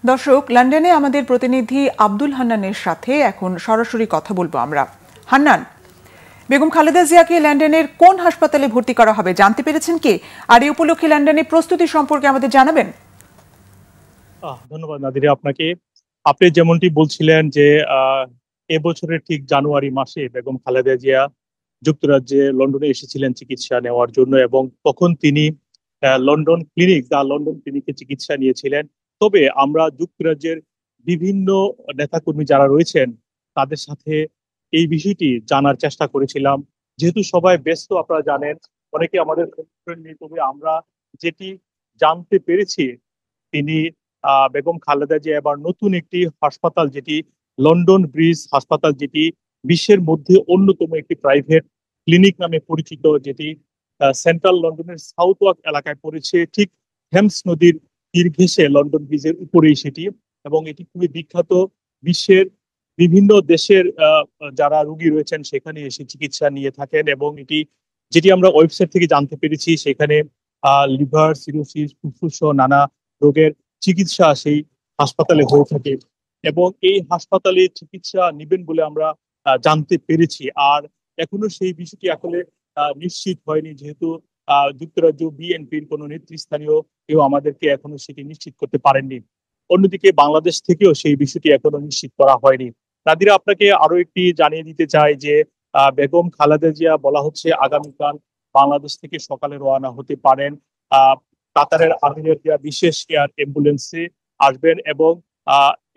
দর্শক, লন্ডনে আমাদের প্রতিনিধি আব্দুল হান্নানের সাথে এখন সরাসরি কথা বলবো আমরা। হান্নান, বেগম খালেদা জিয়াকে লন্ডনের কোন হাসপাতালে ভর্তি করা হবে জানতে পেরেছেন কি? আর এই উপলক্ষে লন্ডনের প্রস্তুতি সম্পর্কে আমাদের জানাবেন। ধন্যবাদ নাদিরা আপনাকে। আপনি যেমনটি বলছিলেন যে এবছরের ঠিক জানুয়ারি মাসে বেগম খালেদা জিয়া যুক্তরাজ্যে লন্ডনে এসেছিলেন চিকিৎসা নেওয়ার জন্য, এবং তখন তিনি লন্ডন ক্লিনিকে চিকিৎসা নিয়েছিলেন। তবে আমরা যুক্তরাজ্যের বিভিন্ন নেতাকর্মী যারা রয়েছেন তাদের সাথে এই বিষয়টি জানার চেষ্টা করেছিলাম। যেহেতু সবাই ব্যস্ত, আপনারা জানেন, অনেকে আমাদের খোঁজ নেই। তবে আমরা যেটি জানতে পেরেছি, তিনি বেগম খালেদা জিয়া এবার নতুন একটি হাসপাতাল, যেটি লন্ডন ব্রিজ হাসপাতাল, যেটি বিশ্বের মধ্যে অন্যতম একটি প্রাইভেট ক্লিনিক নামে পরিচিত, যেটি সেন্ট্রাল লন্ডনের সাউথ ওয়াক এলাকায় পড়েছে, ঠিক থেমস নদীর তীর ঘেঁষে লন্ডন ব্রিজের উপরেই সেটি। এবং এটি খুবই বিখ্যাত, বিশ্বের বিভিন্ন দেশের যারা রোগী রয়েছেন সেখানে এসে চিকিৎসা নিয়ে থাকেন। এবং যেটি আমরা ওয়েবসাইট থেকে জানতে পেরেছি, সেখানে লিভার সিরোসিস, ফুসফুস সহ নানা রোগের চিকিৎসা সেই হাসপাতালে হয়ে থাকে। এবং এই হাসপাতালে চিকিৎসা নিবেন বলে আমরা জানতে পেরেছি। আর এখনো সেই বিষয়টি আসলে নিশ্চিত হয়নি, যেহেতু যুক্তরাজ্য বিএনপির কোন নেতৃস্থানীয় কেউ আমাদেরকে এখনো সেটি নিশ্চিত করতে পারেননি। অন্যদিকে বাংলাদেশ থেকেও সেই বিষয়টি এখনো নিশ্চিত করা হয়নি। নাদিরা, আপনাকে আরো একটি জানিয়ে দিতে চাই যে বেগম খালেদা জিয়া বলা হচ্ছে আগামীকাল বাংলাদেশ থেকে সকালে রওনা হতে পারেন। কাতারের আমিরের দেয়া বিশেষ এয়ার অ্যাম্বুলেন্সে আসবেন। এবং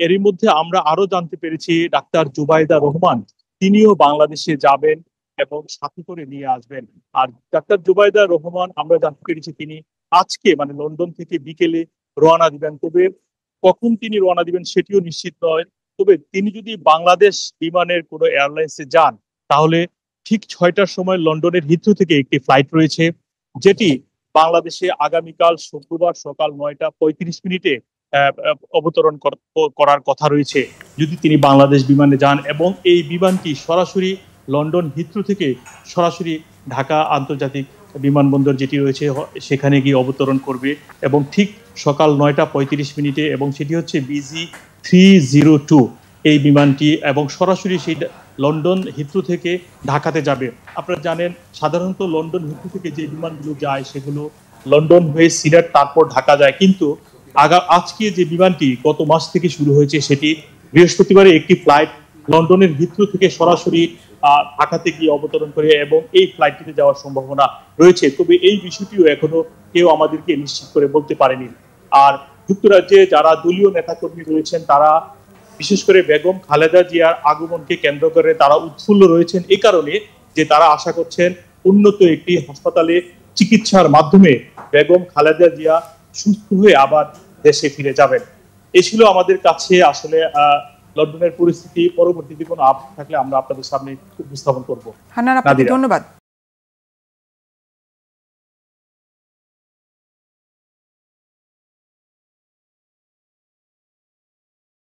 এরই মধ্যে আমরা আরো জানতে পেরেছি ডাক্তার জুবাইদা রহমান তিনিও বাংলাদেশে যাবেন এবং সাথে করে নিয়ে আসবেন। আর ডাক্তার জুবাইদা রহমান আমরা জানতে পেরেছি তিনি আজকে মানে লন্ডন থেকে বিকেলে রওনা দিবেন। তবে কখন তিনি রওনা দিবেন সেটিও নিশ্চিত নয়। তবে তিনি যদি বাংলাদেশ বিমানের কোনো এয়ারলাইন্সে যান, তাহলে ঠিক 6টার সময় লন্ডনের হিথ্রো থেকে একটি ফ্লাইট রয়েছে, যেটি বাংলাদেশে আগামীকাল শুক্রবার সকাল 9টা 35 মিনিটে অবতরণ করার কথা রয়েছে যদি তিনি বাংলাদেশ বিমানে যান। এবং এই বিমানটি সরাসরি লন্ডন হিথ্রো থেকে সরাসরি ঢাকা আন্তর্জাতিক বিমানবন্দর যেটি রয়েছে সেখানে গিয়ে অবতরণ করবে। এবং ঠিক সকাল 9টা 35 মিনিটে, এবং সেটি হচ্ছে BG302 এই বিমানটি, এবং সরাসরি সেই লন্ডন হিথ্রো থেকে ঢাকাতে যাবে। আপনারা জানেন, সাধারণত লন্ডন হিথ্রো থেকে যে বিমানগুলো যায় সেগুলো লন্ডন হয়ে সিলেট তারপর ঢাকা যায়, কিন্তু আজকে যে বিমানটি গত মাস থেকে শুরু হয়েছে সেটি বৃহস্পতিবারে একটি ফ্লাইট লন্ডনের হিথ্রো থেকে সরাসরি ঢাকাতে গিয়ে অবতরণ করে, এবং এই ফ্লাইটটিতে যাওয়ার সম্ভাবনা রয়েছে। তবে এই বিষয়টিও এখনো কেউ আমাদেরকে নিশ্চিত করে বলতে পারেনি। আর যুক্তরাজ্যে যারা দলীয় নেতাকর্মী রয়েছেন তারা বিশেষ করে বেগম খালেদা জিয়ার আগমনকে কেন্দ্র করে তারা উৎফুল্ল রয়েছেন, এই কারণে যে তারা আশা করছেন উন্নত একটি হাসপাতালে চিকিৎসার মাধ্যমে বেগম খালেদা জিয়া সুস্থ হয়ে আবার দেশে ফিরে যাবেন। এই ছিল আমাদের কাছে আসলে লন্ডনের পরিস্থিতি। পরবর্তীতে কোনো আপডেট থাকলে আমরা আপনাদের সামনে উপস্থাপন করবো। হান্নান, আপনাকে ধন্যবাদ।